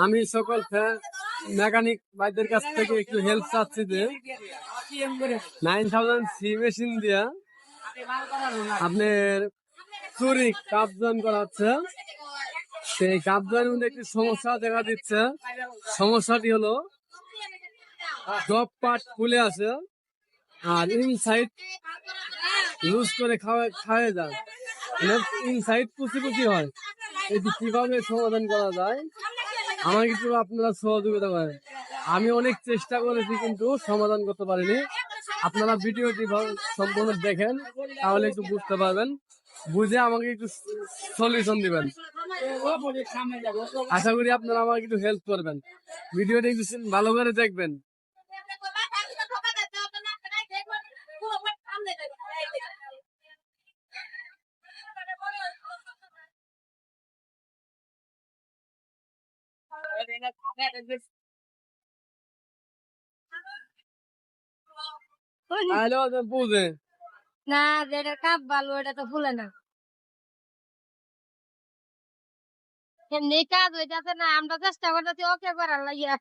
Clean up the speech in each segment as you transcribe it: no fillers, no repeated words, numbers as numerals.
আমি সকল মেকানিক ভাইদের কাছ থেকে একটু হেল্প চাচ্ছি যে 9000 সি মেশিন দিয়া আপনার চুরি কাপ জয়েন করা হচ্ছে। সেই কাপ জয়েনের মধ্যে একটি সমস্যা দেখা দিচ্ছে। সমস্যাটি হলো জব পার্ট খুলে আসে আর ইনসাইড লুজ করে খাওয়া যায়, ইনসাইড কুচি কুচি হয়। এটি কিভাবে সমাধান করা যায় আমাকে একটু আপনারা সহযোগিতা করেন। আমি অনেক চেষ্টা করেছি কিন্তু সমাধান করতে পারিনি। আপনারা ভিডিওটি সম্পূর্ণ দেখেন তাহলে একটু বুঝতে পারবেন, বুঝে আমাকে একটু সলিউশন দিবেন। আশা করি আপনারা আমাকে একটু হেল্প করবেন। ভিডিওটি একটু ভালো করে দেখবেন। বুঝে না, যেটা কাপ ভালো এটা তো ফুলে না। এমনি কাজ হইতাছে না, আমরা চেষ্টা করতেছি ওকে করার লাগিয়া।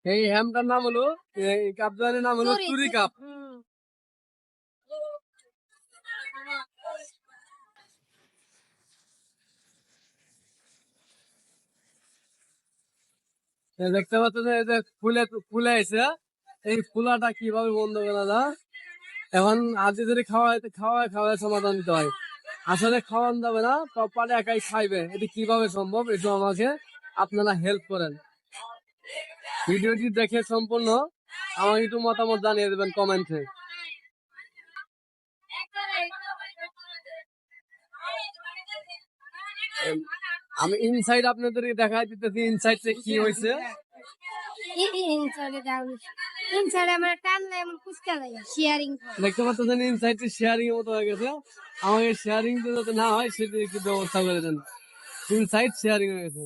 এই হ্যামটার নাম হলো, এই কাপদানের নাম হলো চুরি কাপ। দেখতে পাচ্ছেন এই যে ফুলে আছে, এই ফুলাটা কিভাবে বন্ধ করা যায়। এখন আজকে যদি খাওয়ায় সমাধান দিতে হয়। আসলে খাওয়ান যাবে না, পারে একাই খাইবে। এটি কিভাবে সম্ভব একটু আমাকে আপনারা হেল্প করেন। ভিডিওটি দেখে সম্পূর্ণ আমাকে একটু মতামত জানিয়ে দেবেন কমেন্টে। আমি ইনসাইড আপনাদের দেখাই দিতেছি ইনসাইড কি হয়েছে। দেখতে পাচ্ছেন ইনসাইড শেয়ারিং এর মতো হয়ে গেছে। আমাকে শেয়ারিং যাতে না হয় সেটি একটু ব্যবস্থা করে দেন। ইনসাইড শেয়ারিং হয়ে গেছে।